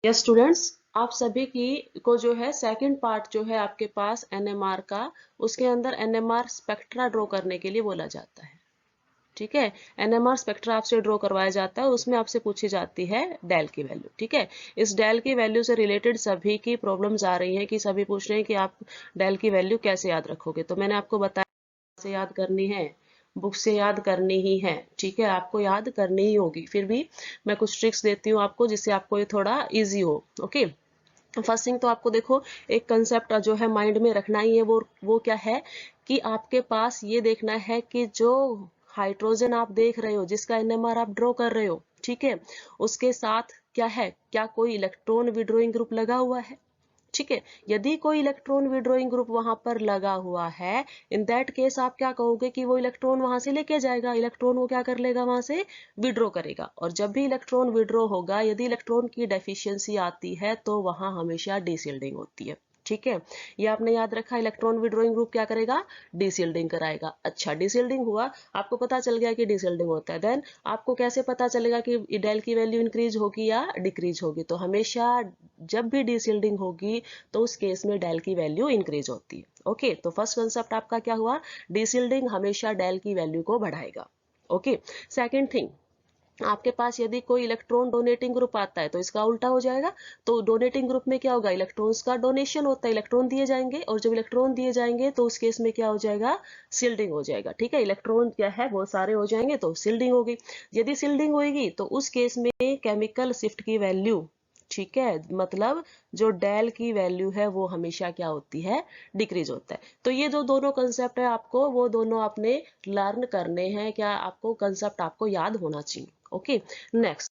Yes students, आप सभी को जो है सेकंड पार्ट जो है आपके पास एनएमआर का, उसके अंदर एनएमआर स्पेक्ट्रा ड्रॉ करने के लिए बोला जाता है। ठीक है, एनएमआर स्पेक्ट्रा आपसे ड्रॉ करवाया जाता है, उसमें आपसे पूछी जाती है डेल की वैल्यू। ठीक है, इस डेल की वैल्यू से रिलेटेड सभी की प्रॉब्लम्स आ रही हैं कि सभी पूछ रहे हैं कि आप डेल की वैल्यू कैसे याद रखोगे। तो मैंने आपको बताया से याद करनी है, बुक से याद करनी ही है। ठीक है, आपको याद करनी ही होगी। फिर भी मैं कुछ ट्रिक्स देती हूँ आपको, जिससे आपको ये थोड़ा इजी हो। ओके, फर्स्ट थिंग तो आपको देखो, एक कंसेप्ट जो है माइंड में रखना ही है। वो क्या है कि आपके पास ये देखना है कि जो हाइड्रोजन आप देख रहे हो, जिसका एनएमआर आप ड्रॉ कर रहे हो, ठीक है, उसके साथ क्या है, क्या कोई इलेक्ट्रॉन विड्रॉइंग ग्रुप लगा हुआ है। ठीक है, यदि कोई इलेक्ट्रॉन विड्रॉइंग ग्रुप वहां पर लगा हुआ है, इन दैट केस आप क्या कहोगे कि वो इलेक्ट्रॉन वहां से लेके जाएगा, इलेक्ट्रॉन वो क्या कर लेगा, वहां से विड्रॉ करेगा। और जब भी इलेक्ट्रॉन विड्रॉ होगा, यदि इलेक्ट्रॉन की डेफिशिएंसी आती है तो वहां हमेशा डीशिल्डिंग होती है। ठीक है, ये आपने याद रखा, इलेक्ट्रॉन विड्रॉइंग ग्रुप क्या करेगा, डीशिल्डिंग कराएगा। अच्छा, डीशिल्डिंग हुआ, आपको पता चल गया कि डीशिल्डिंग होता है। देन आपको कैसे पता चलेगा कि डेल की वैल्यू इंक्रीज होगी या डिक्रीज होगी। तो हमेशा जब भी डीशिल्डिंग होगी तो उस केस में डेल की वैल्यू इंक्रीज होती है। ओके, तो फर्स्ट कंसेप्ट आपका क्या हुआ, डीशिल्डिंग हमेशा डेल की वैल्यू को बढ़ाएगा। ओके, सेकंड थिंग, आपके पास यदि कोई इलेक्ट्रॉन डोनेटिंग ग्रुप आता है तो इसका उल्टा हो जाएगा। तो डोनेटिंग ग्रुप में क्या होगा, इलेक्ट्रॉन्स का डोनेशन होता है, इलेक्ट्रॉन दिए जाएंगे, और जब इलेक्ट्रॉन दिए जाएंगे तो उस केस में क्या हो जाएगा, सील्डिंग हो जाएगा। ठीक है, इलेक्ट्रॉन क्या है वो सारे हो जाएंगे तो सील्डिंग होगी। यदि सील्डिंग होगी तो उस केस में केमिकल शिफ्ट की वैल्यू, ठीक है, मतलब जो डेल की वैल्यू है वो हमेशा क्या होती है, डिक्रीज होता है। तो ये जो दोनों कंसेप्ट है आपको, वो दोनों आपने लर्न करने हैं। क्या आपको कंसेप्ट आपको याद होना चाहिए। ओके, नेक्स्ट,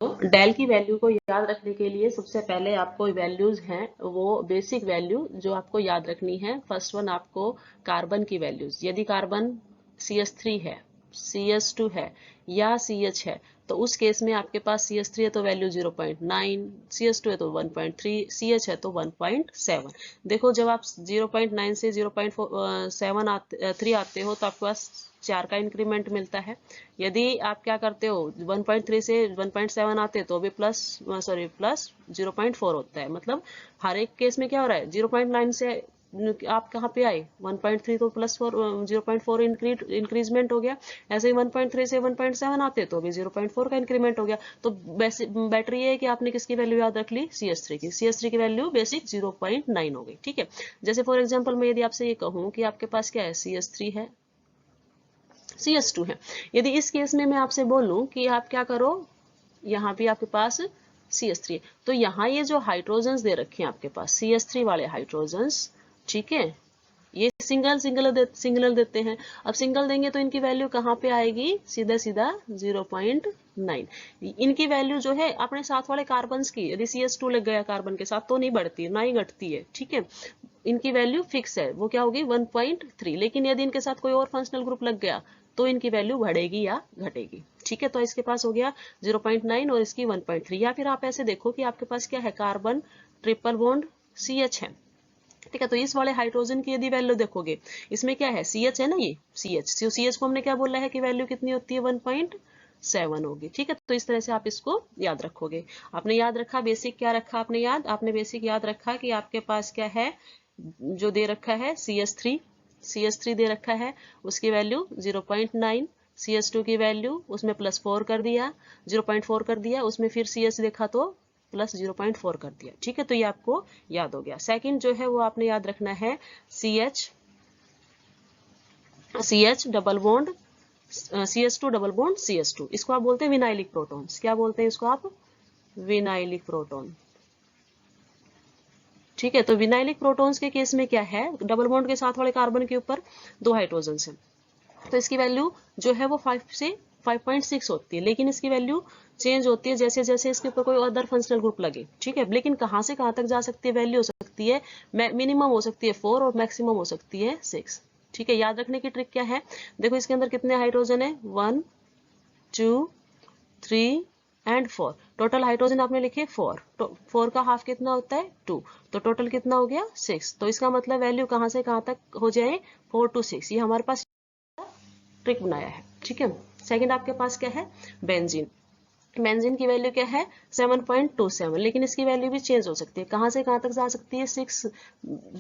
तो डेल की वैल्यू को याद रखने के लिए सबसे पहले आपको वैल्यूज हैं, वो बेसिक वैल्यू जो आपको याद रखनी है। फर्स्ट वन आपको कार्बन की वैल्यूज, यदि कार्बन CH3 है, CH2 है या CH है, तो उस केस में आपके पास CH3 है तो वैल्यू 0.9, CH2 है तो 1.3, CH है तो 1.7। देखो, जब आप 0.9 से 0.3 आते हो तो आपके पास 4 का इंक्रीमेंट मिलता है। यदि आप क्या करते हो, 1.3 से 1.7 आते तो भी प्लस 0.4 होता है। मतलब हर एक केस में क्या हो रहा है, 0.9 से आप कहाँ पे आए, 1.3 तो +4 0.4 इंक्रीजमेंट हो गया। ऐसे ही 1.3 से 1.7 आते तो भी 0.4 का इंक्रीमेंट हो गया। तो बेटर ये है कि आपने किसकी वैल्यू याद रख ली, CH3 की। CH3 की वैल्यू बेसिक 0.9 हो गई। ठीक है, जैसे फॉर एग्जाम्पल मैं यदि आपसे ये कहूँ कि आपके पास क्या है, CH3 है, CH2 है। यदि इस केस में मैं आपसे बोलूं कि आप क्या करो, यहाँ भी आपके पास CH3 है, तो यहाँ ये जो हाइड्रोजन्स दे रखे हैं आपके पास, CH3 वाले हाइड्रोजन्स, ठीक है, ये सिंगल देते हैं। अब सिंगल देंगे तो इनकी वैल्यू कहाँ पे आएगी, सीधा सीधा 0.9। इनकी वैल्यू जो है अपने साथ वाले कार्बन की, यदि CH2 लग गया कार्बन के साथ तो नहीं बढ़ती ना ही घटती है। ठीक है, इनकी वैल्यू फिक्स है, वो क्या होगी 1.3। लेकिन यदि इनके साथ कोई और फंक्शनल ग्रुप लग गया तो इनकी वैल्यू बढ़ेगी या घटेगी। ठीक है, तो इसके पास हो गया 0.9 और इसकी 1.3। या फिर आप ऐसे देखो कि आपके पास क्या है, कार्बन ट्रिपल बॉन्ड CH है। ठीक है, तो इस वाले हाइड्रोजन की यदि वैल्यू देखोगे, इसमें क्या है, CH है ना, ये CH को हमने क्या बोला है कि वैल्यू कितनी होती है, 1.7 होगी। ठीक है, तो इस तरह से आप इसको याद रखोगे। आपने याद रखा, बेसिक क्या रखा आपने याद, आपने बेसिक याद रखा कि आपके पास क्या है, जो दे रखा है CH3 दे रखा है, उसकी वैल्यू 0.9, CH2 की वैल्यू उसमें +4 कर दिया, 0.4 कर दिया, उसमें फिर CH देखा तो +0.4 कर दिया। ठीक है, तो ये आपको याद हो गया। सेकंड जो है वो आपने याद रखना है, CH double bond CH2 double bond CH2, इसको आप बोलते हैं विनाइलिक प्रोटॉन्स। क्या बोलते हैं इसको आप, विनाइलिक प्रोटॉन। ठीक है, तो विनाइलिक प्रोटॉन्स के केस में क्या है, डबल बॉन्ड के साथ वाले कार्बन के ऊपर 2 हाइड्रोजन है, तो इसकी वैल्यू जो है वो 5 से 5.6 होती है। लेकिन इसकी वैल्यू चेंज होती है जैसे जैसे इसके ऊपर कोई अदर फंक्शनल ग्रुप लगे। ठीक है, लेकिन कहाँ से कहाँ तक जा सकती है, वैल्यू हो सकती है, मिनिमम हो सकती है 4 और मैक्सिमम हो सकती है 6। ठीक है, याद रखने की ट्रिक क्या है, देखो इसके अंदर कितने हाइड्रोजन है, 1 2 3 एंड 4। टोटल हाइड्रोजन आपने लिखे 4, तो 4 का हाफ कितना होता है, 2, तो टोटल कितना हो गया 6। तो इसका मतलब वैल्यू कहाँ से कहाँ तक हो जाए, 4 to 6। ये हमारे पास ट्रिक बनाया है। ठीक है, सेकंड आपके पास क्या है, बेंजीन। बेंजीन की वैल्यू क्या है 7.27, लेकिन इसकी वैल्यू भी चेंज हो सकती है, कहाँ से कहाँ तक जा सकती है 6,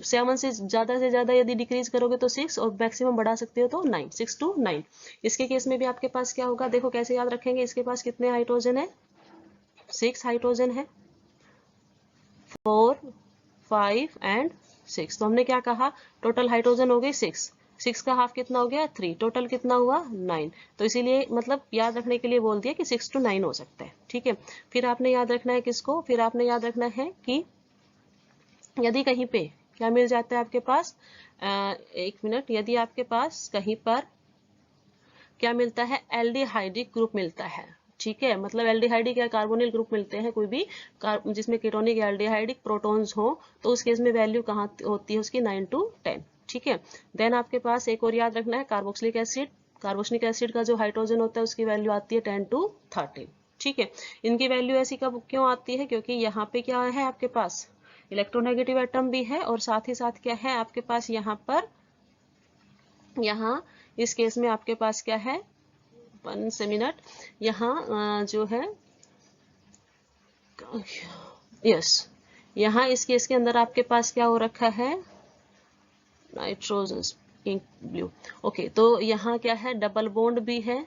7 से ज़्यादा यदि डिक्रीज करोगे तो 6 और मैक्सिमम बढ़ा सकते हो तो 9, 6 to 9। इसके केस में भी आपके पास क्या होगा, देखो कैसे याद रखेंगे, इसके पास कितने हाइड्रोजन है, 6 हाइड्रोजन है, 4, 5 एंड 6। तो हमने क्या कहा, टोटल हाइड्रोजन हो गई 6, 6 का हाफ कितना हो गया 3, टोटल कितना हुआ 9। तो इसीलिए मतलब याद रखने के लिए बोल दिया कि 6 to 9 हो सकता है, ठीक है। फिर आपने याद रखना है किसको, फिर आपने याद रखना है कि यदि कहीं पे क्या मिल जाता है आपके पास, एक मिनट, यदि आपके पास कहीं पर क्या मिलता है, एल्डिहाइडिक ग्रुप मिलता है, ठीक है। मतलब एल्डिहाइडिक या कार्बोनिल ग्रुप मिलते हैं कोई भी जिसमें कीटोनिक या एल्डिहाइडिक प्रोटॉन्स हो, तो उस केस में वैल्यू कहाँ होती है उसकी 9 to 10, ठीक है। देन आपके पास एक और याद रखना है, कार्बोक्सिलिक एसिड, कार्बोक्सिलिक एसिड का जो हाइड्रोजन होता है उसकी वैल्यू आती है 10 to 13, ठीक है। इनकी वैल्यू ऐसी कब क्यों आती है, क्योंकि यहाँ पे क्या है आपके पास इलेक्ट्रोनेगेटिव एटम भी है, और साथ ही साथ क्या है आपके पास यहाँ पर, यहाँ इस केस में आपके पास क्या है, 1 मिनट, यहाँ जो है यस, यहाँ इस केस के अंदर आपके पास क्या हो रखा है, नाइट्रोजन इंक ब्लू, ओके। तो यहाँ क्या है, डबल बॉन्ड भी है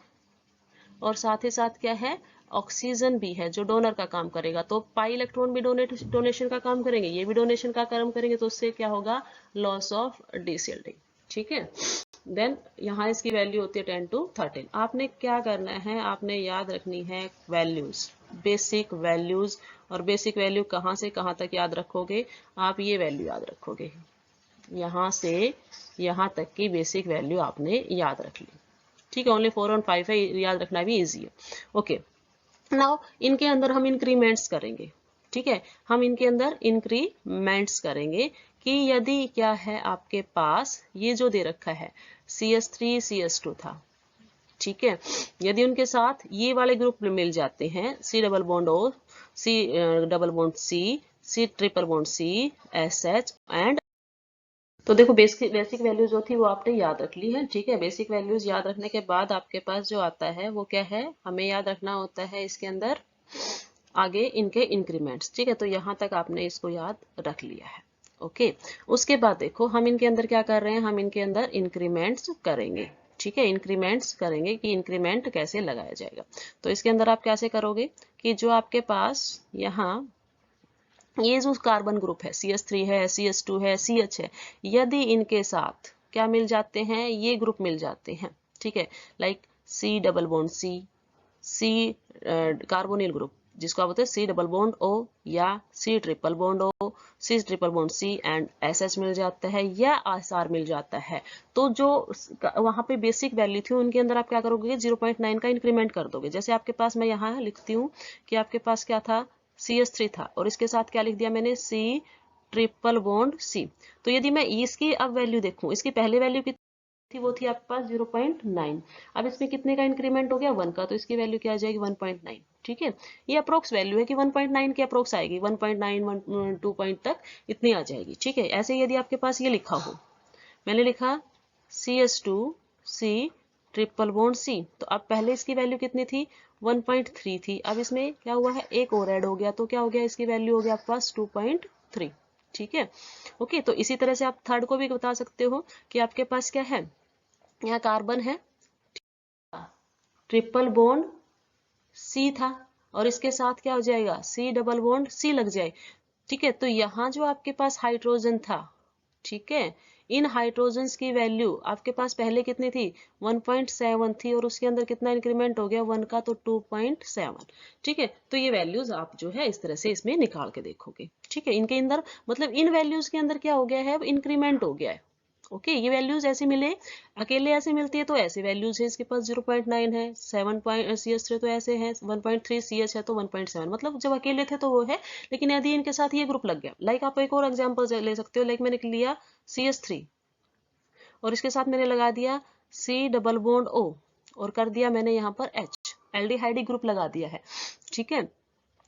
और साथ ही साथ क्या है, ऑक्सीजन भी है जो डोनर का काम करेगा। तो पाई इलेक्ट्रॉन भी डोनेशन का काम करेंगे, ये भी डोनेशन का काम करेंगे, तो उससे क्या होगा, लॉस ऑफ डीसीएलडी, ठीक है। देन यहाँ इसकी वैल्यू होती है 10 to 13। आपने क्या करना है, आपने याद रखनी है वैल्यूज, बेसिक वैल्यूज। और बेसिक वैल्यू कहाँ से कहाँ तक याद रखोगे, आप ये वैल्यू याद रखोगे, यहाँ से यहाँ तक की बेसिक वैल्यू आपने याद रख ली, ठीक है। ओनली 4 और 5 है, याद रखना भी इजी है, ओके। नाउ इनके अंदर हम इंक्रीमेंट्स करेंगे, ठीक है, हम इनके अंदर इंक्रीमेंट्स करेंगे कि यदि क्या है आपके पास ये जो दे रखा है CH3 CH2 था, ठीक है, यदि उनके साथ ये वाले ग्रुप मिल जाते हैं, C double bond O, C double bond C triple bond C, SH and, तो देखो बेसिक वैल्यूज जो थी वो आपने याद रख ली है, ठीक है। बेसिक वैल्यूज याद रखने के बाद आपके पास जो आता है वो क्या है, हमें याद रखना होता है इसके अंदर आगे इनके इंक्रीमेंट्स, ठीक है। तो यहाँ तक आपने इसको याद रख लिया है, ओके। उसके बाद देखो हम इनके अंदर क्या कर रहे हैं, हम इनके अंदर इंक्रीमेंट्स करेंगे, ठीक है। इंक्रीमेंट्स करेंगे कि इंक्रीमेंट कैसे लगाया जाएगा। तो इसके अंदर आप कैसे करोगे कि जो आपके पास यहाँ ये जो कार्बन ग्रुप है CH3 है, CH2 है, CH है, यदि इनके साथ क्या मिल जाते हैं, ये ग्रुप मिल जाते हैं, ठीक है, like C double bond C carbonyl group जिसको आप बोलते हैं C डबल बॉन्ड O या C triple bond O, C triple bond C and SH मिल जाता है या SR मिल जाता है। तो जो वहां पे बेसिक वैल्यू थी उनके अंदर आप क्या करोगे, 0.9 का इंक्रीमेंट कर दोगे। जैसे आपके पास मैं यहाँ लिखती हूँ कि आपके पास क्या था, CH3 था और इसके साथ क्या लिख दिया मैंने, C ट्रिपल बॉन्ड C। तो यदि मैं इसकी अब वैल्यू देखूं, इसकी पहले वैल्यू कितनी थी, वो थी आपके पास 0.9। अब इसमें कितने का इंक्रीमेंट हो गया, 1 का, तो इसकी वैल्यू क्या आ जाएगी 1.9, ठीक है। ये अप्रोक्स वैल्यू है कि 1.9 की अप्रोक्स आएगी, 1.9 2 पॉइंट तक इतनी आ जाएगी, ठीक है। ऐसे यदि आपके पास ये लिखा हो, मैंने लिखा CH2 C triple bond C, तो अब पहले इसकी वैल्यू कितनी थी 1.3 थी, अब इसमें क्या हुआ है, एक और ऐड हो गया, तो क्या हो गया, इसकी वैल्यू हो गया आपके पास 2.3, ठीक है, ओके। तो इसी तरह से आप थर्ड को भी बता सकते हो कि आपके पास क्या है, यहाँ कार्बन है, ट्रिपल बॉन्ड C था और इसके साथ क्या हो जाएगा, C डबल बॉन्ड C लग जाए, ठीक है। तो यहाँ जो आपके पास हाइड्रोजन था, ठीक है, इन हाइड्रोजन्स की वैल्यू आपके पास पहले कितनी थी 1.7 थी और उसके अंदर कितना इंक्रीमेंट हो गया 1 का, तो 2.7, ठीक है। तो ये वैल्यूज आप जो है इस तरह से इसमें निकाल के देखोगे, ठीक है। इनके अंदर मतलब इन वैल्यूज के अंदर क्या हो गया है, इंक्रीमेंट हो गया है, ओके। ये वैल्यूज ऐसे मिले, अकेले ऐसे मिलती है तो ऐसे वैल्यूज है, इसके पास 0.9 है, 7 CH3 तो ऐसे है, 1.3 CH है तो 1.7, मतलब जब अकेले थे तो वो है, लेकिन यदि इनके साथ ये ग्रुप लग गया, लाइक आप एक और एग्जांपल ले सकते हो, लाइक मैंने लिया CH3 और इसके साथ मैंने लगा दिया C डबल बॉन्ड O और कर दिया मैंने यहाँ पर H, एल्डिहाइडिक ग्रुप लगा दिया है, ठीक है।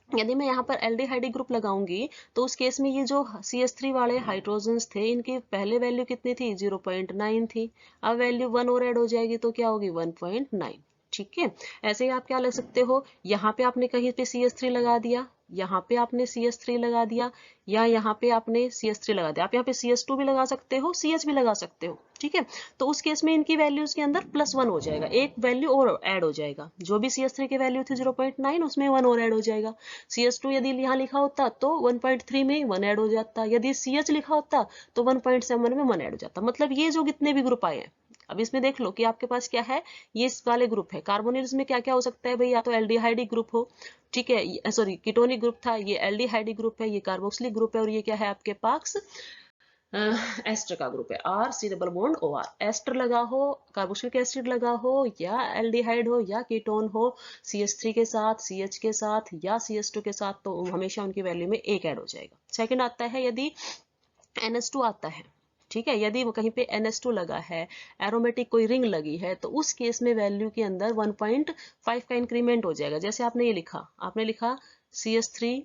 यदि मैं यहाँ पर एल्डिहाइडिक ग्रुप लगाऊंगी तो उस केस में ये जो CH3 वाले हाइड्रोजन्स थे इनकी पहले वैल्यू कितनी थी 0.9 थी, अब वैल्यू 1 और ऐड हो जाएगी तो क्या होगी 1.9, ठीक है। ऐसे ही आप क्या लग सकते हो, यहाँ पे आपने कहीं पे CH3 लगा दिया, यहाँ पे आपने CH3 लगा दिया, या यहाँ पे आपने CH3 लगा दिया। आप यहाँ पे CH2 भी लगा सकते हो, CH भी लगा सकते हो। ठीक है, तो उस केस में इनकी वैल्यूज के अंदर +1 हो जाएगा, एक वैल्यू और ऐड हो जाएगा। जो भी CH3 की वैल्यू थी 0.9, उसमें 1 और ऐड हो जाएगा। CH2 यदि यहाँ लिखा होता तो 1.3 में 1 ऐड हो जाता, यदि CH लिखा होता तो 1.7 में 1 ऐड हो जाता। मतलब ये जो कितने भी ग्रुप आए हैं, अब इसमें देख लो कि आपके पास क्या है, ये इस वाले ग्रुप है। कार्बोनिल्स में क्या क्या हो सकता है भाई, या तो एल्डिहाइडिक ग्रुप हो, ठीक है, सॉरी कीटोनिक ग्रुप था, ये एल्डिहाइडिक ग्रुप है, ये कार्बोक्सिलिक ग्रुप है, और ये क्या है आपके पास एस्टर का ग्रुप है। R C double bond OR, ester लगा हो, कार्बोक्सिलिक एसिड लगा हो, या एल्डिहाइड हो, या कीटोन हो, CH3 के साथ, CH के साथ, या CH2 के साथ, तो हमेशा उनकी वैल्यू में 1 ऐड हो जाएगा। सेकंड आता है यदि NH2 आता है, ठीक है, यदि वो कहीं पे NH2 लगा है, एरोमेटिक कोई रिंग लगी है, तो उस केस में वैल्यू के अंदर 1.5 का इंक्रीमेंट हो जाएगा। जैसे आपने ये लिखा, आपने लिखा CH3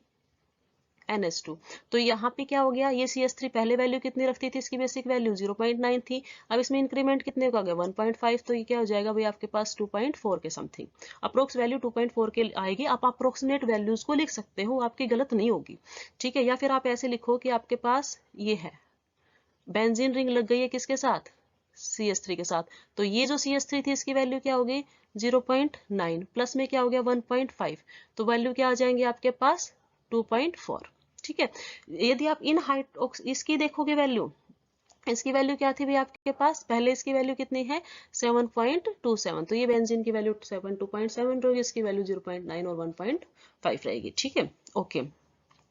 NH2, तो यहाँ पे क्या हो गया, ये CH3 पहले वैल्यू कितनी रखती थी, इसकी बेसिक वैल्यू 0.9 थी, अब इसमें इंक्रीमेंट कितने का हो गया 1.5, तो ये क्या हो जाएगा भाई आपके पास 2.4 के समथिंग। अप्रोक्स वैल्यू 2.4 के आएगी। आप अप्रोक्सीमेट वैल्यूज को लिख सकते हो, आपकी गलत नहीं होगी। ठीक है, या फिर आप ऐसे लिखो कि आपके पास ये है, बेंजीन रिंग लग गई है किसके साथ, CH3 के साथ, तो ये जो CH3 थी इसकी वैल्यू क्या होगी 0.9, प्लस में क्या हो गया 1.5, तो वैल्यू क्या आ जाएंगे आपके पास 2.4। ठीक है, यदि आप इन हाइट इसकी देखोगे वैल्यू, इसकी वैल्यू क्या थी भाई आपके पास, पहले इसकी वैल्यू कितनी है 7.27, तो ये बेंजीन की वैल्यू 2.7 रहेगी, इसकी वैल्यू 0.9 और 1.5 रहेगी। ठीक है, ओके।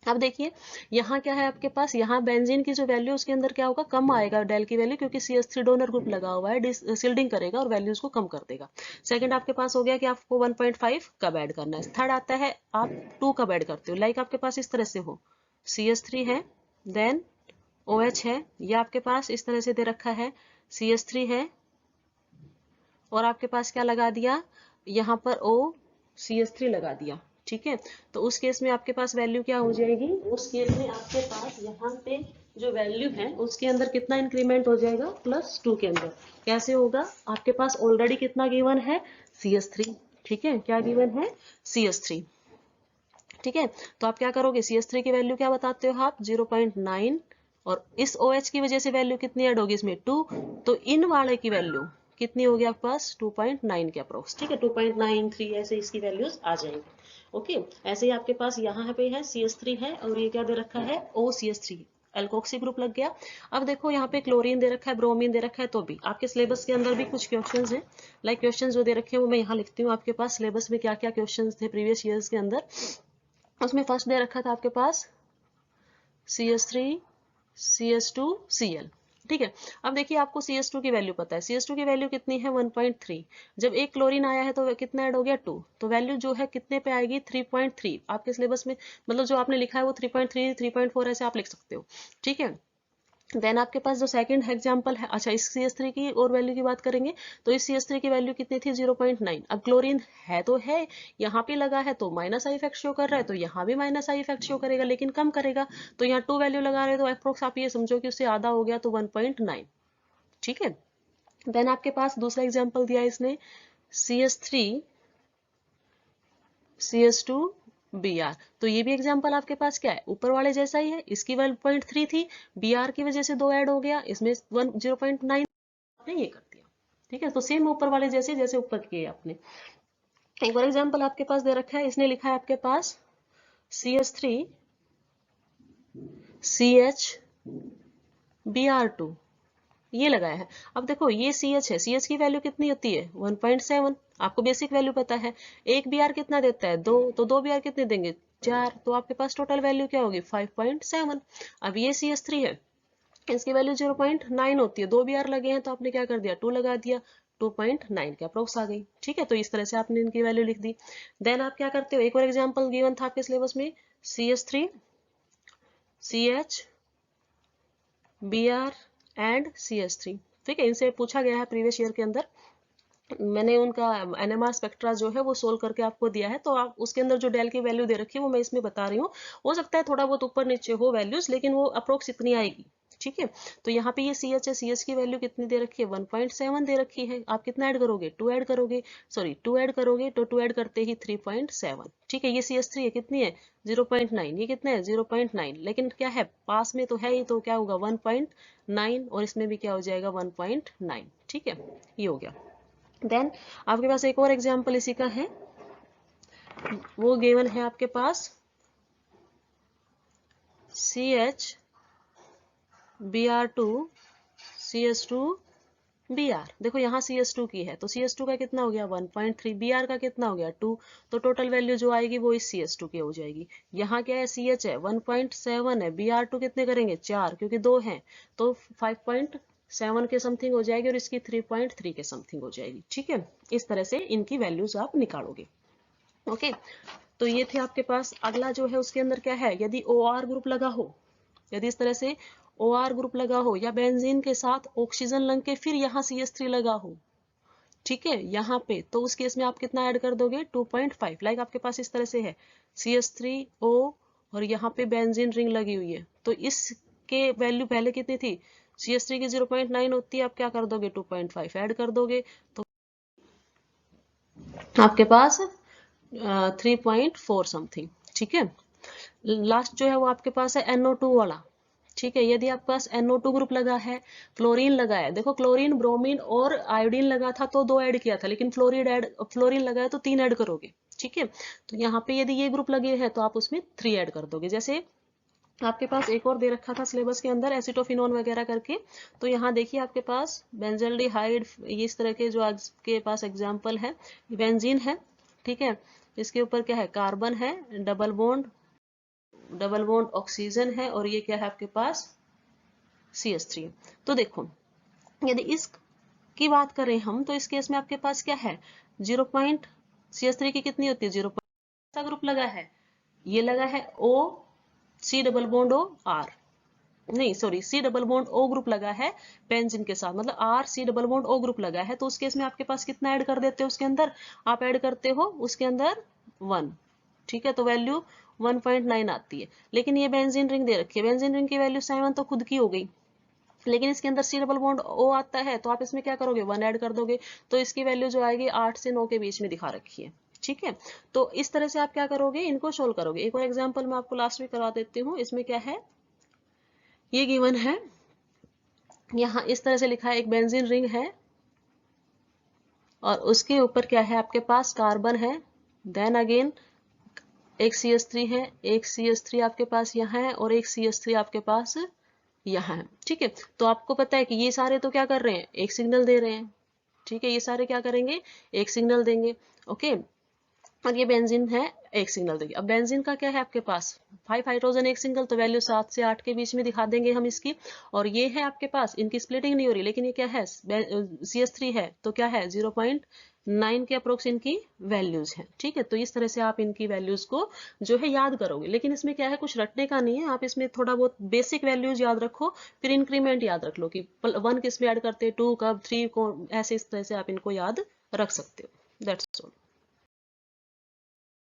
अब देखिए यहाँ क्या है आपके पास, यहाँ बेंजीन की जो वैल्यू उसके अंदर क्या होगा, कम आएगा डेल की वैल्यू, क्योंकि CH3 डोनर ग्रुप लगा हुआ है, शिल्डिंग करेगा और वैल्यूज को कम कर देगा। सेकंड आपके पास हो गया कि आपको 1.5 कब ऐड करना है। थर्ड आता है आप 2 कब ऐड करते हो, लाइक आपके पास इस तरह से हो, CH3 है, देन OH है, या आपके पास इस तरह से दे रखा है CH3 है, और आपके पास क्या लगा दिया, यहाँ पर CH3 लगा दिया। ठीक है, तो उस केस में आपके पास वैल्यू क्या हो जाएगी, उस केस में आपके पास यहाँ पे जो वैल्यू है उसके अंदर कितना इंक्रीमेंट हो जाएगा +2 के अंदर। कैसे होगा, आपके पास ऑलरेडी कितना गिवन है CH3, ठीक है, क्या गिवन है CH3। ठीक है, तो आप क्या करोगे, CH3 की वैल्यू क्या बताते हो आप 0.9, और इस OH की वजह से वैल्यू कितनी ऐड होगी इसमें 2, तो इन वाले की वैल्यू कितनी होगी आपके पास 2.9 के अप्रोक्स। ठीक है, 2.93 ऐसे इसकी वैल्यूज आ जाएंगी। ओके, ऐसे ही आपके पास यहाँ पे है CH3 है, और ये क्या दे रखा है OCH3, एल्कोक्सी ग्रुप लग गया। अब देखो यहाँ पे क्लोरीन दे रखा है, ब्रोमीन दे रखा है, तो भी आपके सिलेबस के अंदर भी कुछ क्वेश्चंस हैं, लाइक क्वेश्चंस जो दे रखे हैं वो मैं यहाँ लिखती हूँ, आपके पास सिलेबस में क्या क्या क्वेश्चंस थे प्रीवियस ईयर्स के अंदर। उसमें फर्स्ट दे रखा था आपके पास CH3 CH2 Cl। ठीक है, अब देखिए आपको CH2 की वैल्यू पता है, CH2 की वैल्यू कितनी है 1.3, जब एक क्लोरीन आया है तो कितना ऐड हो गया 2, तो वैल्यू जो है कितने पे आएगी 3.3। आपके सिलेबस में मतलब जो आपने लिखा है वो 3.3 3.4 ऐसे आप लिख सकते हो। ठीक है, देन आपके पास जो सेकंड एग्जांपल है, अच्छा इस CH3 की और वैल्यू की बात करेंगे, तो इस CH3 की वैल्यू कितनी थी 0.9। अब क्लोरीन है तो है, यहाँ पे लगा है तो माइनस आई इफेक्ट शो कर रहा है, तो यहाँ भी माइनस आई इफेक्ट शो करेगा, लेकिन कम करेगा, तो यहाँ 2 वैल्यू लगा रहे हो तो अप्रोक्स आप ये समझो कि उससे आधा हो गया, तो 1.9। ठीक है, देन आपके पास दूसरा एग्जाम्पल दिया इसने CH3 CH2 Br, तो ये भी एग्जांपल आपके पास क्या है, ऊपर वाले जैसा ही है, इसकी 1.3 थी, Br की वजह से 2 ऐड हो गया, इसमें 0.9 आपने ये कर दिया। ठीक है, तो सेम ऊपर वाले जैसे जैसे ऊपर किए आपने। एक और एग्जांपल आपके पास दे रखा है, इसने लिखा है आपके पास CH3 CH Br2, ये लगाया है। अब देखो ये CH है, CH की वैल्यू कितनी होती है 1.7, आपको बेसिक वैल्यू पता है। एक Br कितना देता है 2, तो 2 Br कितने देंगे 4, तो आपके पास टोटल वैल्यू क्या होगी 5.7। अब ये CH3 है, इसकी वैल्यू 0.9 होती है, 2 Br लगे हैं तो आपने क्या कर दिया 2 लगा दिया, 2.9 के अप्रोक्स आ गई। ठीक है, तो इस तरह से आपने इनकी वैल्यू लिख दी। देन आप क्या करते हो, एक और एग्जाम्पल गिवन था आपके सिलेबस में CH3 CH Br and CH3। ठीक है, इनसे पूछा गया है प्रीवियस ईयर के अंदर, मैंने उनका NMR स्पेक्ट्रा जो है वो सोल्व करके आपको दिया है, तो आप उसके अंदर जो डेल की वैल्यू दे रखी है वो मैं इसमें बता रही हूँ। हो सकता है थोड़ा बहुत ऊपर नीचे हो वैल्यूज, लेकिन वो अप्रोक्स इतनी आएगी। ठीक है। तो यहाँ पे ये CH है, CH की वैल्यू कितनी दे रखी है 1.7 दे रखी है। आप कितना ऐड करोगे 2 ऐड करोगे, सॉरी 2 ऐड करोगे तो 2 ऐड करते ही 3.7। ठीक है, ये CH3 है कितनी है 0.9, ये कितना है 0.9, लेकिन क्या है पास में तो है ही, तो क्या होगा 1.9 और इसमें भी क्या हो जाएगा 1.9। ठीक है, ये हो गया। देन आपके पास एक और एग्जाम्पल इसी का है, वो गिवन है आपके पास CH Br2 CH2 Br। देखो यहाँ CH2 की है तो CH2 का कितना हो गया 1.3, Br का कितना हो गया 2, तो टोटल वैल्यू जो आएगी वो इस CH2 की हो जाएगी। यहाँ क्या है CH है 1.7 है, Br2 कितने करेंगे 4, क्योंकि 2 हैं तो 5.7 के समथिंग हो जाएगी और इसकी 3.3 के समथिंग हो जाएगी। ठीक है, इस तरह से इनकी वैल्यूज आप निकालोगे। ओके, तो ये थे आपके पास। अगला जो है उसके अंदर क्या है, यदि OR ग्रुप लगा हो, यदि इस तरह से OR ग्रुप लगा हो या बेंजीन के साथ ऑक्सीजन लग के फिर यहाँ CH3 लगा हो, ठीक है यहाँ पे, तो उस केस में आप कितना ऐड कर दोगे 2.5। लाइक आपके पास इस तरह से है CH3O और यहाँ पे बेंजीन रिंग लगी हुई है, तो इसके वैल्यू पहले कितनी थी CH3 की 0.9 होती है, आप क्या कर दोगे 2.5 ऐड कर दोगे, तो आपके पास 3.4 समथिंग। ठीक है, लास्ट जो है वो आपके पास है NO2 वाला। ठीक है, यदि आपके पास NO2 ग्रुप लगा है, फ्लोरीन लगा है, देखो क्लोरीन ब्रोमीन और आयोडीन लगा था तो 2 ऐड किया था, लेकिन फ्लोरीन लगा है तो 3 ऐड करोगे। ठीक है, तो यहाँ पे यदि ये ग्रुप लगे हैं तो आप उसमें 3 ऐड कर दोगे। जैसे आपके पास एक और दे रखा था सिलेबस के अंदर एसिटोफिनोन वगैरह करके, तो यहाँ देखिए आपके पास बेंजल्डिहाइड, ये इस तरह के जो आपके पास एग्जाम्पल है, बेंजीन है। ठीक है, इसके ऊपर क्या है कार्बन है, डबल बॉन्ड ऑक्सीजन है और ये क्या है आपके पास CH3। तो देखो यदि इस की बात करें हम तो इस केस में आपके पास क्या है 0. CH3 की कितनी होती है 0. ग्रुप लगा है, ये लगा है O C double bond O R, नहीं sorry C double bond O group लगा है बेंजीन के साथ, मतलब R C double bond O group लगा है, तो उस केस में आपके पास कितना ऐड कर देते हो उसके अंदर, आप ऐड करते हो उसके अंदर 1। ठीक है, तो वैल्यू 1.9 आती है। लेकिन ये बेंजीन रिंग दे रखी है, बेंजीन रिंग की वैल्यू 7 तो खुद की हो गई, लेकिन इसके अंदर C डबल बॉन्ड O आता है तो आप इसमें क्या करोगे 1 ऐड कर दोगे, तो इसकी वैल्यू जो आएगी 8 से 9 के बीच में दिखा रखी है। ठीक है, तो इस तरह से आप क्या करोगे इनको सोल्व करोगे। एक और एग्जांपल मैं आपको लास्ट में करवा देती हूँ। इसमें क्या है, ये गिवन है, यहाँ इस तरह से लिखा है, एक बेंजीन रिंग है और उसके ऊपर क्या है आपके पास कार्बन है, देन अगेन एक CH3 है, एक CH3 आपके पास यहाँ है और एक CH3 आपके पास यहाँ है। ठीक है, तो आपको पता है कि ये सारे तो क्या कर रहे हैं एक सिग्नल दे रहे हैं। ठीक है, ये सारे क्या करेंगे एक सिग्नल देंगे। ओके, और ये बेंजीन है एक सिग्नल देंगे। अब बेंजीन का क्या है आपके पास 5 हाइड्रोजन एक सिंगल, तो वैल्यू 7 से 8 के बीच में दिखा देंगे हम इसकी। और ये है आपके पास, इनकी स्प्लिटिंग नहीं हो रही, लेकिन ये क्या है CH3 है तो क्या है 0.9 के अप्रोक्स इनकी वैल्यूज हैं। ठीक है, तो इस तरह से आप इनकी वैल्यूज को जो है याद करोगे, लेकिन इसमें क्या है कुछ रटने का नहीं है, आप इसमें थोड़ा बहुत बेसिक वैल्यूज याद रखो, फिर इंक्रीमेंट याद रख लो कि 1 किस में ऐड करते हैं 2 कब 3 को, ऐसे इस तरह से आप इनको याद रख सकते हो। That's all.